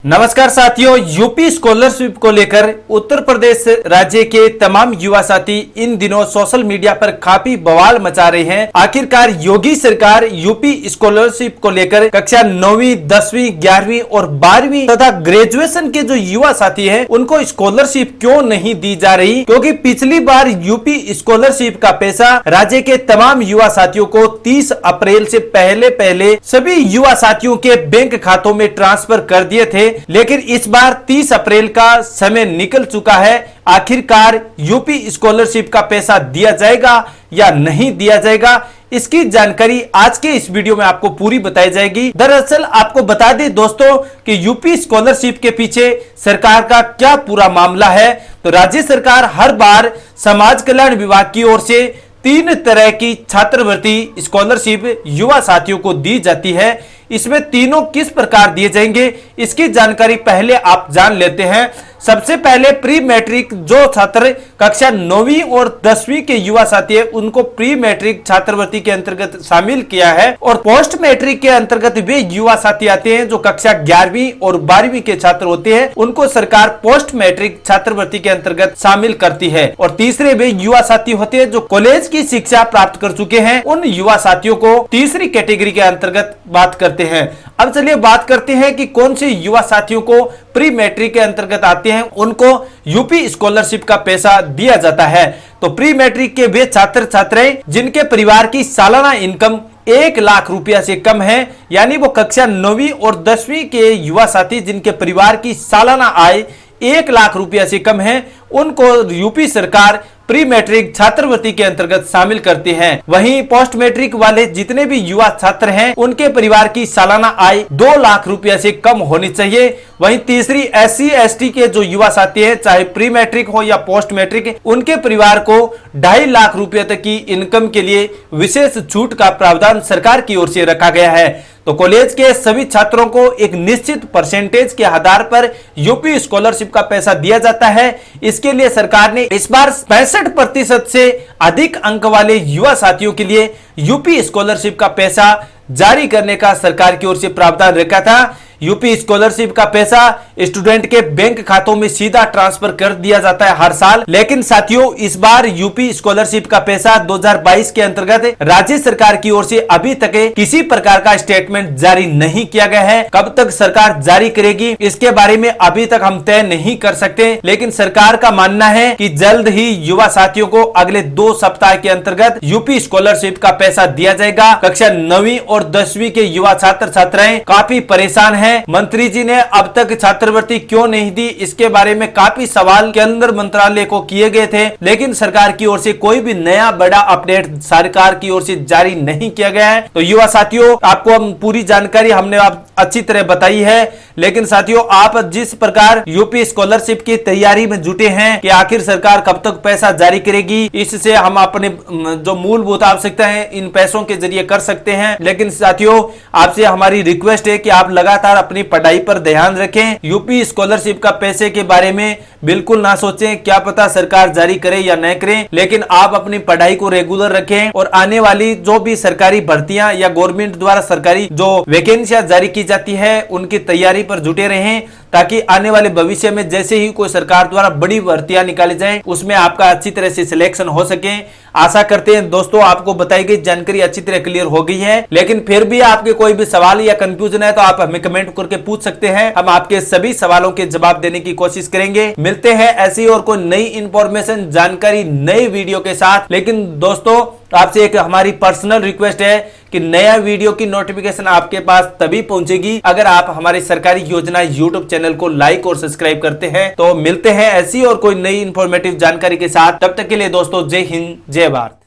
नमस्कार साथियों, UP scholarship को लेकर उत्तर प्रदेश राज्य के तमाम युवा साथी इन दिनों सोशल मीडिया पर काफी बवाल मचा रहे हैं। आखिरकार योगी सरकार यूपी स्कॉलरशिप को लेकर कक्षा 9वीं, 10वीं, 11वीं और 12वीं तथा ग्रेजुएशन के जो युवा साथी हैं उनको स्कॉलरशिप क्यों नहीं दी जा रही? क्योंकि पिछली बार यूपी स्कॉलरशिप का पैसा राज्य के तमाम युवा साथियों को 30 अप्रैल से पहले सभी युवा साथियों के बैंक खातों में ट्रांसफर कर दिए थे, लेकिन इस बार 30 अप्रैल का समय निकल चुका है। आखिरकार यूपी स्कॉलरशिप का पैसा दिया जाएगा या नहीं दिया जाएगा, इसकी जानकारी आज के इस वीडियो में आपको पूरी बताई जाएगी। दरअसल आपको बता दें दोस्तों कि यूपी स्कॉलरशिप के पीछे सरकार का क्या पूरा मामला है। तो राज्य सरकार हर बार समाज कल्याण विभाग की ओर से 3 तरह की छात्रवृत्ति स्कॉलरशिप युवा साथियों को दी जाती है। इसमें तीनों किस प्रकार दिए जाएंगे, इसकी जानकारी पहले आप जान लेते हैं। सबसे पहले प्री मैट्रिक जो छात्र कक्षा 9वीं और 10वीं के युवा साथी है उनको प्री मैट्रिक छात्रवृत्ति के अंतर्गत शामिल किया है, और पोस्ट मैट्रिक के अंतर्गत वे युवा साथी आते हैं जो कक्षा 11वीं और 12वीं के छात्र होते हैं, उनको सरकार पोस्ट मैट्रिक छात्रवृत्ति के अंतर्गत शामिल करती है। और तीसरे वे युवा साथी होते हैं जो कॉलेज की शिक्षा प्राप्त कर चुके हैं, उन युवा साथियों को तीसरी कैटेगरी के अंतर्गत बात करते हैं। अब चलिए बात करते हैं कि कौन से युवा साथियों को प्री मैट्रिक के अंतर्गत आते हैं उनको यूपी स्कॉलरशिप का पैसा दिया जाता है। तो प्री मैट्रिक के वे छात्र छात्राएं जिनके परिवार की सालाना इनकम 1 लाख रुपया से कम है, यानी वो कक्षा 9वीं और 10वीं के युवा साथी जिनके परिवार की सालाना आय 1 लाख रुपया से कम है, उनको यूपी सरकार प्री मैट्रिक छात्रवृत्ति के अंतर्गत शामिल करते हैं। वहीं पोस्ट मैट्रिक वाले जितने भी युवा छात्र हैं उनके परिवार की सालाना आय 2 लाख रुपया से कम होनी चाहिए। वहीं तीसरी SC ST के जो युवा साथी हैं, चाहे प्री मैट्रिक हो या पोस्ट मैट्रिक, उनके परिवार को 2.5 लाख रुपया तक की इनकम के लिए विशेष छूट का प्रावधान सरकार की ओर से रखा गया है। तो कॉलेज के सभी छात्रों को एक निश्चित परसेंटेज के आधार पर यूपी स्कॉलरशिप का पैसा दिया जाता है। इसके लिए सरकार ने इस बार 65% से अधिक अंक वाले युवा साथियों के लिए यूपी स्कॉलरशिप का पैसा जारी करने का सरकार की ओर से प्रावधान रखा था। यूपी स्कॉलरशिप का पैसा स्टूडेंट के बैंक खातों में सीधा ट्रांसफर कर दिया जाता है हर साल, लेकिन साथियों इस बार यूपी स्कॉलरशिप का पैसा 2022 के अंतर्गत राज्य सरकार की ओर से अभी तक किसी प्रकार का स्टेटमेंट जारी नहीं किया गया है। कब तक सरकार जारी करेगी इसके बारे में अभी तक हम तय नहीं कर सकते, लेकिन सरकार का मानना है कि जल्द ही युवा साथियों को अगले 2 सप्ताह के अंतर्गत यूपी स्कॉलरशिप का पैसा दिया जाएगा। कक्षा 9वीं और 10वीं के युवा छात्र छात्राएं काफी परेशान है। मंत्री जी ने अब तक छात्रवृत्ति क्यों नहीं दी, इसके बारे में काफी सवाल केंद्र मंत्रालय को किए गए थे, लेकिन सरकार की ओर से कोई भी नया बड़ा अपडेट सरकार की ओर से जारी नहीं किया गया है। तो युवा साथियों आपको हम पूरी जानकारी हमने आप अच्छी तरह बताई है, लेकिन साथियों आप जिस प्रकार यूपी स्कॉलरशिप की तैयारी में जुटे हैं कि आखिर सरकार कब तक पैसा जारी करेगी, इससे हम अपने जो मूलभूत आवश्यकताएं इन पैसों के जरिए कर सकते हैं। लेकिन साथियों आपसे हमारी रिक्वेस्ट है कि आप लगातार अपनी पढ़ाई पर ध्यान रखें। यूपी स्कॉलरशिप का पैसे के बारे में बिल्कुल ना सोचें, क्या पता सरकार जारी करे या न करे, लेकिन आप अपनी पढ़ाई को रेगुलर रखें और आने वाली जो भी सरकारी भर्तियां या गवर्नमेंट द्वारा सरकारी जो वैकेंसियां जारी की जाती है उनकी तैयारी पर जुटे रहें, ताकि आने वाले भविष्य में जैसे ही कोई सरकार द्वारा बड़ी भर्तियां निकाली जाए उसमें आपका अच्छी तरह से सिलेक्शन हो सके। आशा करते हैं दोस्तों आपको बताई गई जानकारी अच्छी तरह क्लियर हो गई है, लेकिन फिर भी आपके कोई भी सवाल या कंफ्यूजन है तो आप हमें कमेंट करके पूछ सकते हैं। हम आपके सभी सवालों के जवाब देने की कोशिश करेंगे। मिलते हैं ऐसी और कोई नई इंफॉर्मेशन जानकारी नई वीडियो के साथ। लेकिन दोस्तों आपसे एक हमारी पर्सनल रिक्वेस्ट है कि नया वीडियो की नोटिफिकेशन आपके पास तभी पहुंचेगी अगर आप हमारी सरकारी योजना यूट्यूब चैनल को लाइक और सब्सक्राइब करते हैं। तो मिलते हैं ऐसी और कोई नई इंफॉर्मेटिव जानकारी के साथ, तब तक के लिए दोस्तों जय हिंद जय भारत।